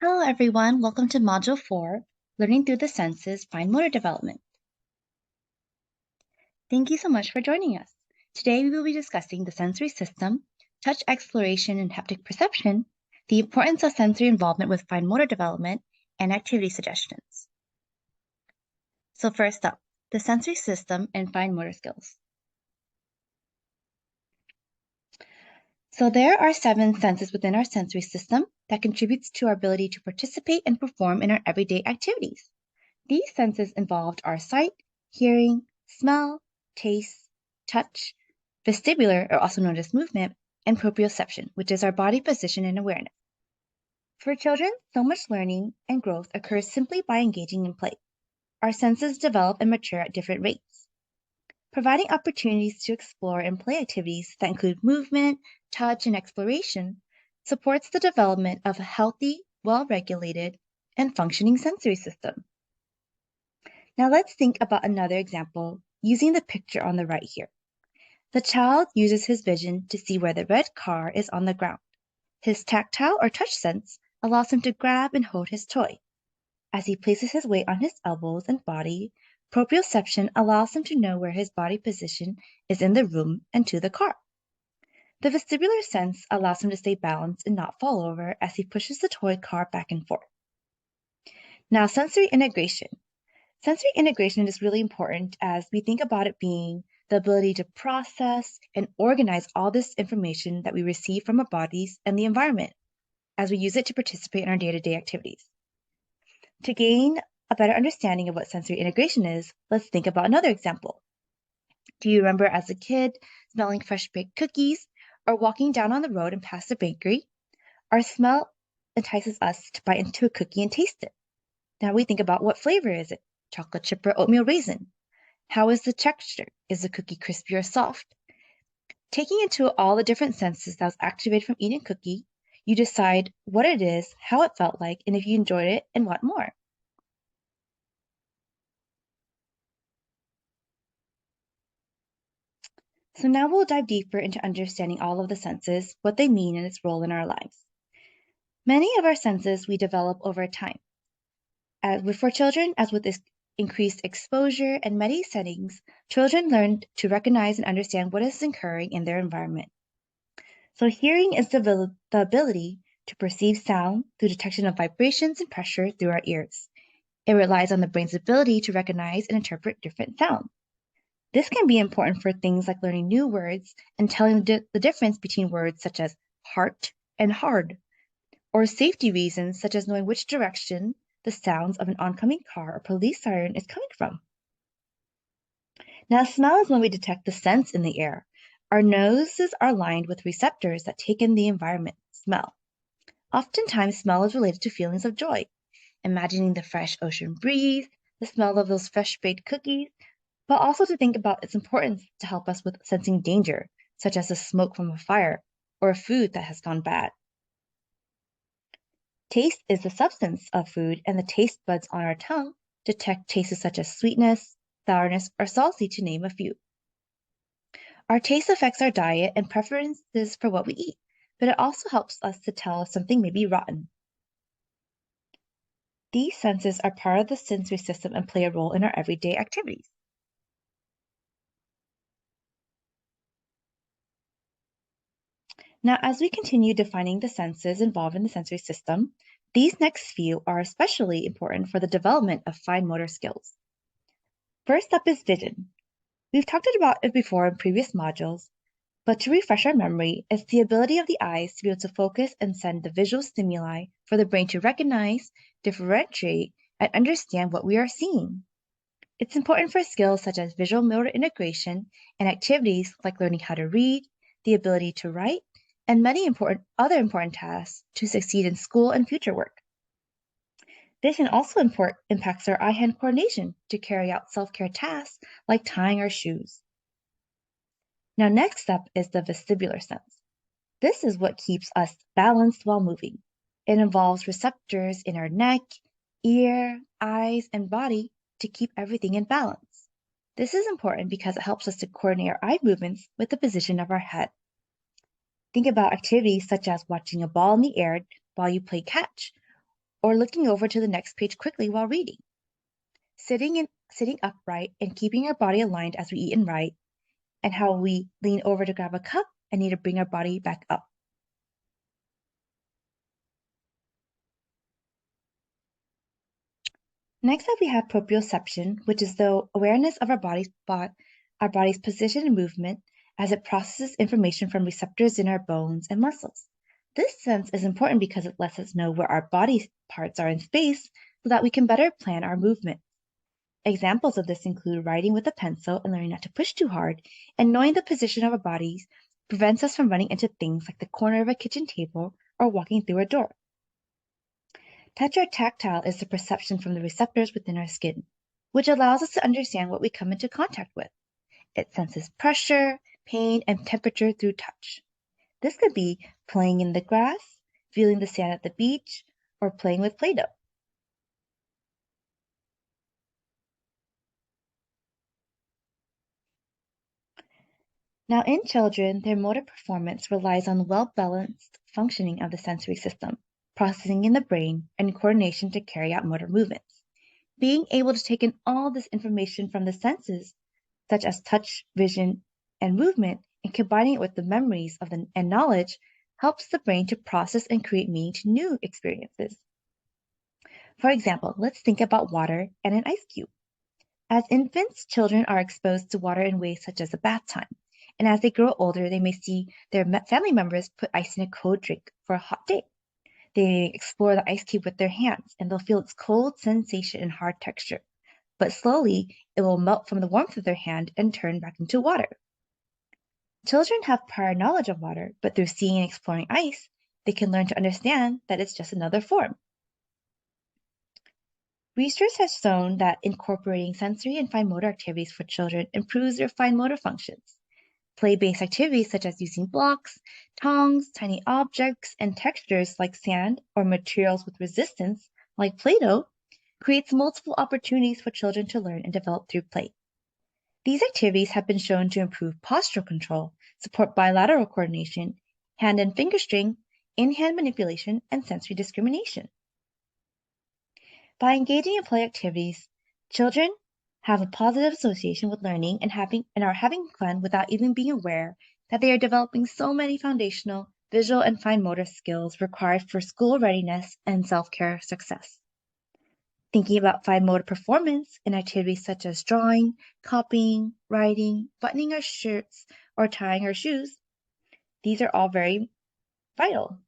Hello, everyone. Welcome to Module 4, Learning Through the Senses, Fine Motor Development. Thank you so much for joining us. Today, we will be discussing the sensory system, touch exploration and haptic perception, the importance of sensory involvement with fine motor development, and activity suggestions. So first up, the sensory system and fine motor skills. So there are 7 senses within our sensory system that contributes to our ability to participate and perform in our everyday activities. These senses involved are sight, hearing, smell, taste, touch, vestibular, or also known as movement, and proprioception, which is our body position and awareness. For children, so much learning and growth occurs simply by engaging in play. Our senses develop and mature at different rates. Providing opportunities to explore and play activities that include movement, touch, and exploration supports the development of a healthy, well-regulated, and functioning sensory system. Now let's think about another example using the picture on the right here. The child uses his vision to see where the red car is on the ground. His tactile or touch sense allows him to grab and hold his toy. As he places his weight on his elbows and body, proprioception allows him to know where his body position is in the room and to the car. The vestibular sense allows him to stay balanced and not fall over as he pushes the toy car back and forth. Now, sensory integration. Sensory integration is really important as we think about it being the ability to process and organize all this information that we receive from our bodies and the environment as we use it to participate in our day-to-day activities. To gain a better understanding of what sensory integration is, let's think about another example. Do you remember as a kid smelling fresh baked cookies or walking down on the road and past a bakery? Our smell entices us to bite into a cookie and taste it. Now we think about what flavor is it? Chocolate chip or oatmeal raisin? How is the texture? Is the cookie crispy or soft? Taking into all the different senses that was activated from eating a cookie, you decide what it is, how it felt like, and if you enjoyed it and want more. So now we'll dive deeper into understanding all of the senses, what they mean, and its role in our lives. Many of our senses we develop over time. For children, as with this increased exposure and many settings, children learn to recognize and understand what is occurring in their environment. So hearing is the ability to perceive sound through detection of vibrations and pressure through our ears. It relies on the brain's ability to recognize and interpret different sounds. This can be important for things like learning new words and telling the difference between words such as heart and hard, or safety reasons such as knowing which direction the sounds of an oncoming car or police siren is coming from. Now, smell is when we detect the scents in the air. Our noses are lined with receptors that take in the environment, smell. Oftentimes, smell is related to feelings of joy, imagining the fresh ocean breeze, the smell of those fresh baked cookies, but also to think about its importance to help us with sensing danger, such as the smoke from a fire or a food that has gone bad. Taste is the substance of food, and the taste buds on our tongue detect tastes such as sweetness, sourness, or salty, to name a few. Our taste affects our diet and preferences for what we eat, but it also helps us to tell if something may be rotten. These senses are part of the sensory system and play a role in our everyday activities. Now, as we continue defining the senses involved in the sensory system, these next few are especially important for the development of fine motor skills. First up is vision. We've talked about it before in previous modules, but to refresh our memory, it's the ability of the eyes to be able to focus and send the visual stimuli for the brain to recognize, differentiate, and understand what we are seeing. It's important for skills such as visual motor integration and activities like learning how to read, the ability to write, and many other important tasks to succeed in school and future work. Vision also impacts our eye-hand coordination to carry out self-care tasks like tying our shoes. Now, next up is the vestibular sense. This is what keeps us balanced while moving. It involves receptors in our neck, ear, eyes, and body to keep everything in balance. This is important because it helps us to coordinate our eye movements with the position of our head. Think about activities such as watching a ball in the air while you play catch, or looking over to the next page quickly while reading. Sitting upright and keeping our body aligned as we eat and write, and how we lean over to grab a cup and need to bring our body back up. Next up, we have proprioception, which is the awareness of our body's position and movement as it processes information from receptors in our bones and muscles. This sense is important because it lets us know where our body parts are in space so that we can better plan our movement. Examples of this include writing with a pencil and learning not to push too hard, and knowing the position of our bodies prevents us from running into things like the corner of a kitchen table or walking through a door. Touch or tactile is the perception from the receptors within our skin, which allows us to understand what we come into contact with. It senses pressure, pain, and temperature through touch. This could be playing in the grass, feeling the sand at the beach, or playing with Play-Doh. Now, in children, their motor performance relies on the well-balanced functioning of the sensory system, processing in the brain, and coordination to carry out motor movements. Being able to take in all this information from the senses, such as touch, vision, and movement, and combining it with the memories and knowledge, helps the brain to process and create meaning to new experiences. For example, let's think about water and an ice cube. As infants, children are exposed to water in ways such as a bath time. And as they grow older, they may see their family members put ice in a cold drink for a hot day. They may explore the ice cube with their hands, and they'll feel its cold sensation and hard texture. But slowly, it will melt from the warmth of their hand and turn back into water. Children have prior knowledge of water, but through seeing and exploring ice, they can learn to understand that it's just another form. Research has shown that incorporating sensory and fine motor activities for children improves their fine motor functions. Play-based activities such as using blocks, tongs, tiny objects, and textures like sand or materials with resistance like Play-Doh creates multiple opportunities for children to learn and develop through play. These activities have been shown to improve postural control, support bilateral coordination, hand and finger string, in-hand manipulation, and sensory discrimination. By engaging in play activities, children have a positive association with learning and are having fun without even being aware that they are developing so many foundational visual and fine motor skills required for school readiness and self-care success. Thinking about fine motor performance in activities such as drawing, copying, writing, buttoning our shirts, or tying our shoes, these are all very vital.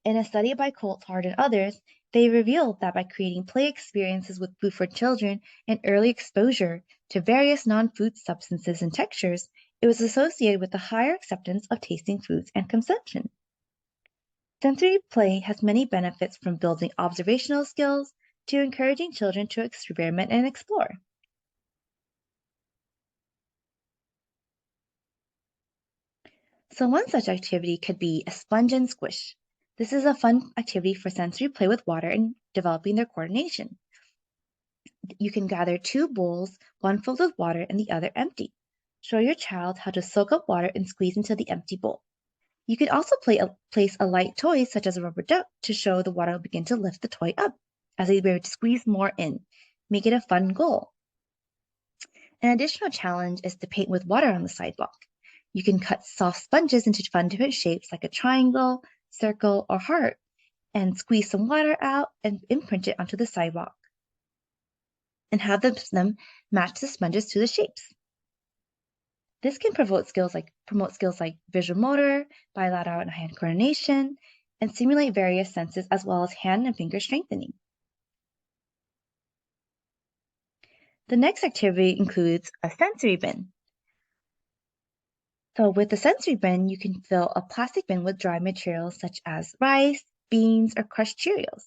In a study by Coulthard and others, they revealed that by creating play experiences with food for children and early exposure to various non-food substances and textures, it was associated with a higher acceptance of tasting foods and consumption. Sensory play has many benefits from building observational skills to encouraging children to experiment and explore. So one such activity could be a sponge and squish. This is a fun activity for sensory play with water and developing their coordination. You can gather two bowls, one filled with water and the other empty. Show your child how to soak up water and squeeze into the empty bowl. You can also place a light toy, such as a rubber duck, to show the water will begin to lift the toy up as they were to squeeze more in. Make it a fun goal. An additional challenge is to paint with water on the sidewalk. You can cut soft sponges into fun different shapes like a triangle, circle, or heart, and squeeze some water out and imprint it onto the sidewalk. And have them match the sponges to the shapes. This can promote skills like visual motor, bilateral and hand coordination, and simulate various senses as well as hand and finger strengthening. The next activity includes a sensory bin. So with the sensory bin, you can fill a plastic bin with dry materials such as rice, beans, or crushed Cheerios.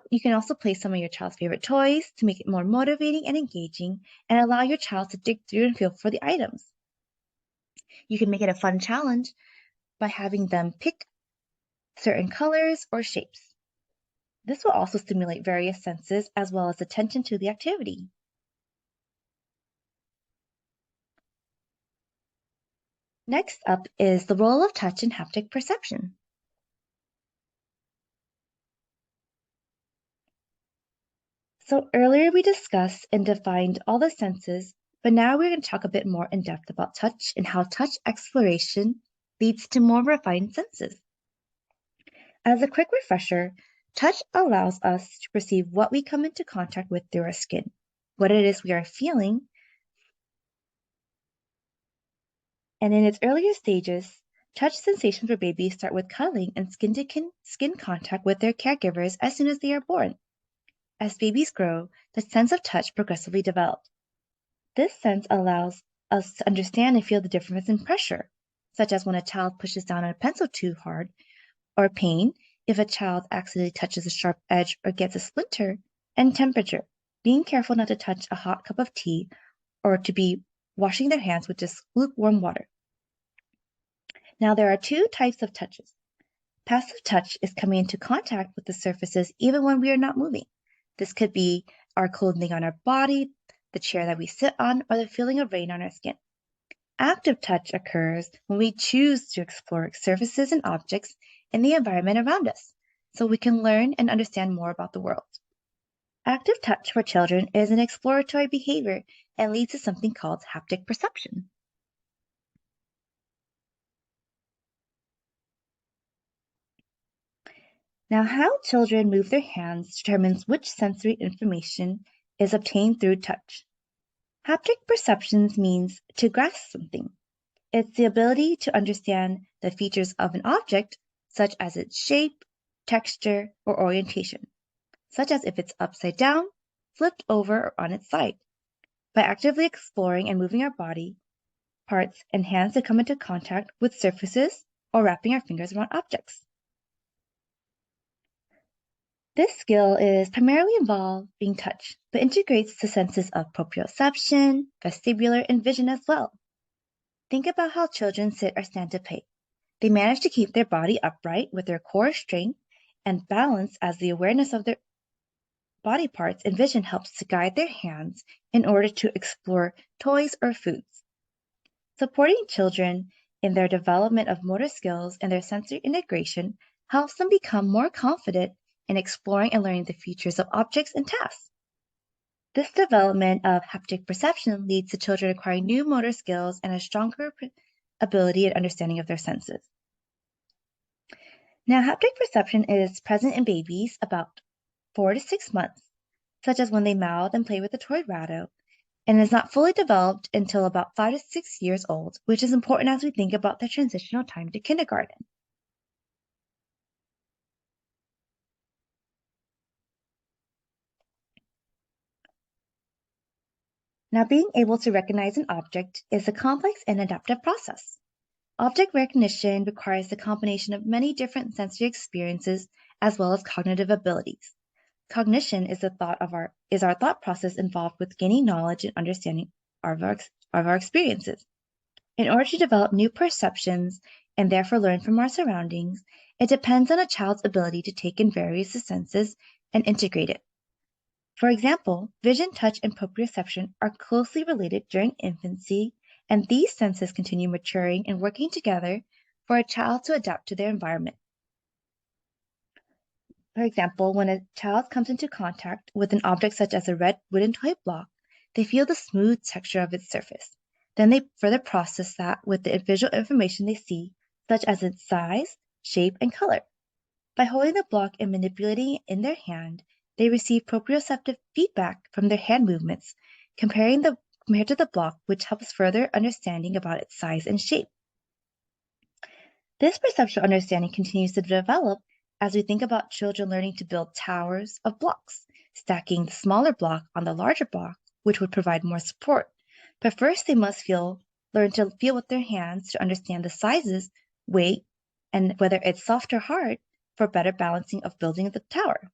You can also place some of your child's favorite toys to make it more motivating and engaging and allow your child to dig through and feel for the items. You can make it a fun challenge by having them pick certain colors or shapes. This will also stimulate various senses as well as attention to the activity. Next up is the role of touch in haptic perception. So earlier we discussed and defined all the senses, but now we're going to talk a bit more in depth about touch and how touch exploration leads to more refined senses. As a quick refresher, touch allows us to perceive what we come into contact with through our skin, what it is we are feeling, and in its earlier stages, touch sensations for babies start with cuddling and skin contact with their caregivers as soon as they are born. As babies grow, the sense of touch progressively develops. This sense allows us to understand and feel the difference in pressure, such as when a child pushes down on a pencil too hard, or pain if a child accidentally touches a sharp edge or gets a splinter, and temperature, being careful not to touch a hot cup of tea or to be washing their hands with just lukewarm water. Now, there are two types of touches. Passive touch is coming into contact with the surfaces even when we are not moving. This could be our clothing on our body, the chair that we sit on, or the feeling of rain on our skin. Active touch occurs when we choose to explore surfaces and objects in the environment around us, so we can learn and understand more about the world. Active touch for children is an exploratory behavior and leads to something called haptic perception. Now, how children move their hands determines which sensory information is obtained through touch. Haptic perceptions means to grasp something. It's the ability to understand the features of an object, such as its shape, texture, or orientation, such as if it's upside down, flipped over, or on its side. By actively exploring and moving our body parts and hands to come into contact with surfaces or wrapping our fingers around objects. This skill is primarily involving touch, but integrates the senses of proprioception, vestibular, and vision as well. Think about how children sit or stand to play. They manage to keep their body upright with their core strength and balance as the awareness of their body parts and vision helps to guide their hands in order to explore toys or foods. Supporting children in their development of motor skills and their sensory integration helps them become more confident in exploring and learning the features of objects and tasks. This development of haptic perception leads to children acquiring new motor skills and a stronger ability and understanding of their senses. Now, haptic perception is present in babies about 4 to 6 months, such as when they mouth and play with a toy rattle, and is not fully developed until about 5 to 6 years old, which is important as we think about the transitional time to kindergarten. Now, being able to recognize an object is a complex and adaptive process. Object recognition requires the combination of many different sensory experiences as well as cognitive abilities. Cognition is our thought process involved with gaining knowledge and understanding of our experiences. In order to develop new perceptions and therefore learn from our surroundings, it depends on a child's ability to take in various senses and integrate it. For example, vision, touch, and proprioception are closely related during infancy, and these senses continue maturing and working together for a child to adapt to their environment. For example, when a child comes into contact with an object such as a red wooden toy block, they feel the smooth texture of its surface. Then they further process that with the visual information they see, such as its size, shape, and color. By holding the block and manipulating it in their hand, they receive proprioceptive feedback from their hand movements, compared to the block, which helps further understanding about its size and shape. This perceptual understanding continues to develop as we think about children learning to build towers of blocks, stacking the smaller block on the larger block, which would provide more support. But first, they must learn to feel with their hands to understand the sizes, weight, and whether it's soft or hard for better balancing of building the tower.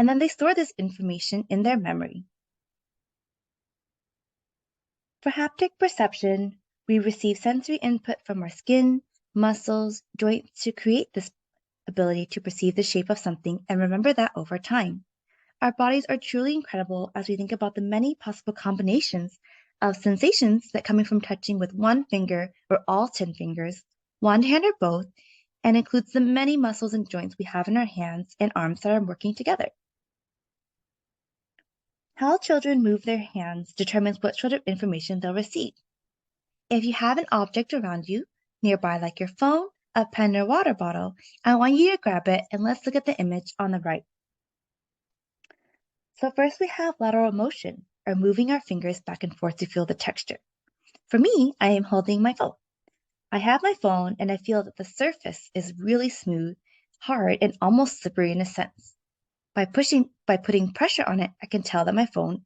And then they store this information in their memory. For haptic perception, we receive sensory input from our skin, muscles, joints to create this ability to perceive the shape of something and remember that over time. Our bodies are truly incredible as we think about the many possible combinations of sensations that coming from touching with one finger or all 10 fingers, one hand or both, and includes the many muscles and joints we have in our hands and arms that are working together. How children move their hands determines what sort of information they'll receive. If you have an object around you, nearby like your phone, a pen, or water bottle, I want you to grab it and let's look at the image on the right. So first we have lateral motion, or moving our fingers back and forth to feel the texture. For me, I am holding my phone. I have my phone and I feel that the surface is really smooth, hard, and almost slippery in a sense. By putting pressure on it, I can tell that my phone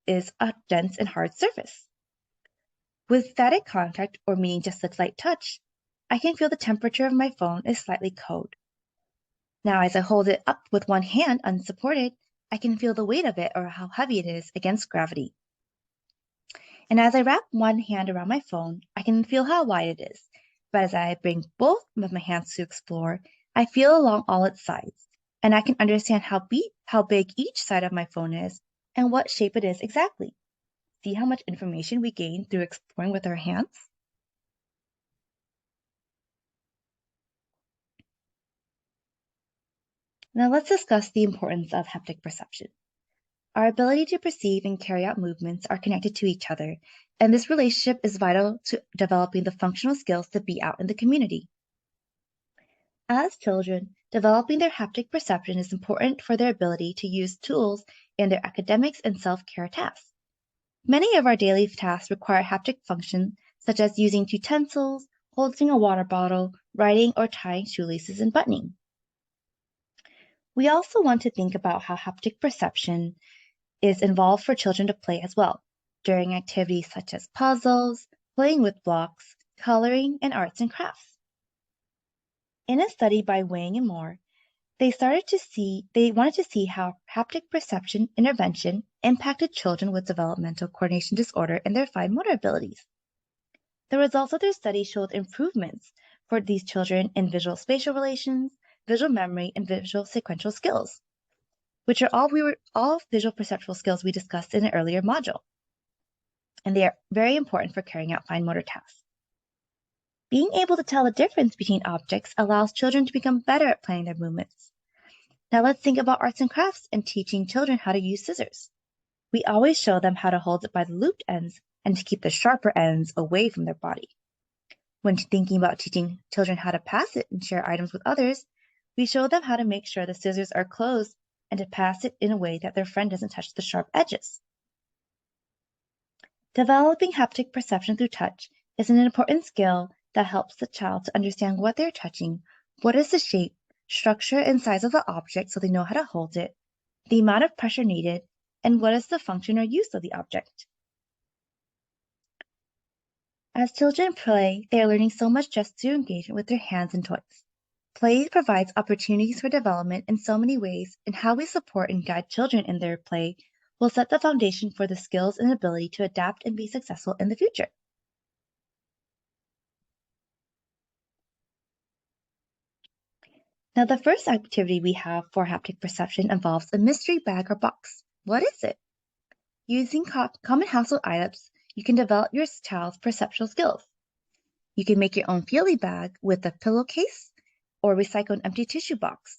is a dense and hard surface. With static contact, or meaning just a light touch, I can feel the temperature of my phone is slightly cold. Now, as I hold it up with one hand unsupported, I can feel the weight of it or how heavy it is against gravity. And as I wrap one hand around my phone, I can feel how wide it is. But as I bring both of my hands to explore, I feel along all its sides, and I can understand how big each side of my phone is and what shape it is exactly. See how much information we gain through exploring with our hands? Now let's discuss the importance of haptic perception. Our ability to perceive and carry out movements are connected to each other, and this relationship is vital to developing the functional skills to be out in the community. As children, developing their haptic perception is important for their ability to use tools in their academics and self-care tasks. Many of our daily tasks require haptic function, such as using utensils, holding a water bottle, writing, or tying shoelaces and buttoning. We also want to think about how haptic perception is involved for children to play as well, during activities such as puzzles, playing with blocks, coloring, and arts and crafts. In a study by Wang and Moore, they wanted to see how haptic perception intervention impacted children with developmental coordination disorder and their fine motor abilities. The results of their study showed improvements for these children in visual spatial relations, visual memory, and visual sequential skills, which are all visual perceptual skills we discussed in an earlier module. And they are very important for carrying out fine motor tasks. Being able to tell the difference between objects allows children to become better at planning their movements. Now let's think about arts and crafts and teaching children how to use scissors. We always show them how to hold it by the looped ends and to keep the sharper ends away from their body. When thinking about teaching children how to pass it and share items with others, we show them how to make sure the scissors are closed and to pass it in a way that their friend doesn't touch the sharp edges. Developing haptic perception through touch is an important skill that helps the child to understand what they're touching, what is the shape, structure, and size of the object so they know how to hold it, the amount of pressure needed, and what is the function or use of the object. As children play, they are learning so much just through engagement with their hands and toys. Play provides opportunities for development in so many ways, and how we support and guide children in their play will set the foundation for the skills and ability to adapt and be successful in the future. Now, the first activity we have for haptic perception involves a mystery bag or box. What is it? Using common household items, you can develop your child's perceptual skills. You can make your own feely bag with a pillowcase or recycle an empty tissue box.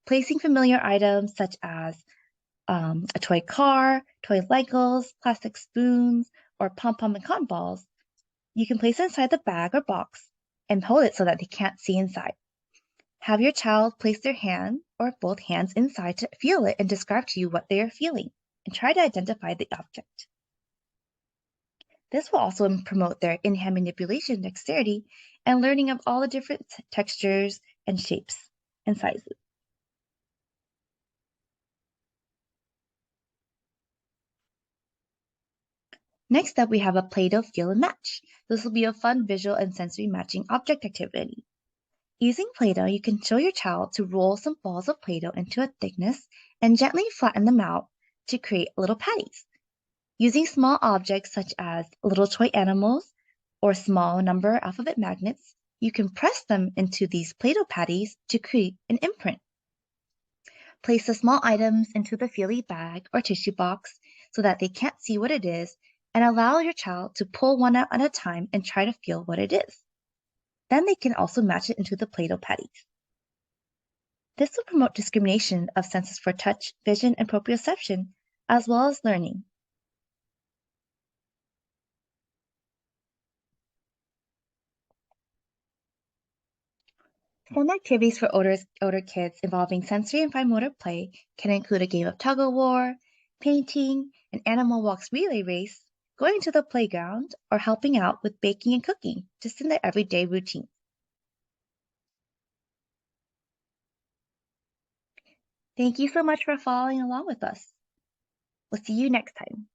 Placing familiar items such as a toy car, toy Legos, plastic spoons, or pom-pom and cotton balls, you can place it inside the bag or box and hold it so that they can't see inside. Have your child place their hand or both hands inside to feel it and describe to you what they are feeling, and try to identify the object. This will also promote their in-hand manipulation dexterity and learning of all the different textures and shapes and sizes. Next up, we have a Play-Doh feel and match. This will be a fun visual and sensory matching object activity. Using Play-Doh, you can show your child to roll some balls of Play-Doh into a thickness and gently flatten them out to create little patties. Using small objects such as little toy animals or small number alphabet magnets, you can press them into these Play-Doh patties to create an imprint. Place the small items into the feely bag or tissue box so that they can't see what it is, and allow your child to pull one out at a time and try to feel what it is. Then they can also match it into the Play-Doh patties. This will promote discrimination of senses for touch, vision, and proprioception as well as learning. Some activities for older kids involving sensory and fine motor play can include a game of tug of war, painting, an animal walks relay race, going to the playground, or helping out with baking and cooking, just in their everyday routine. Thank you so much for following along with us. We'll see you next time.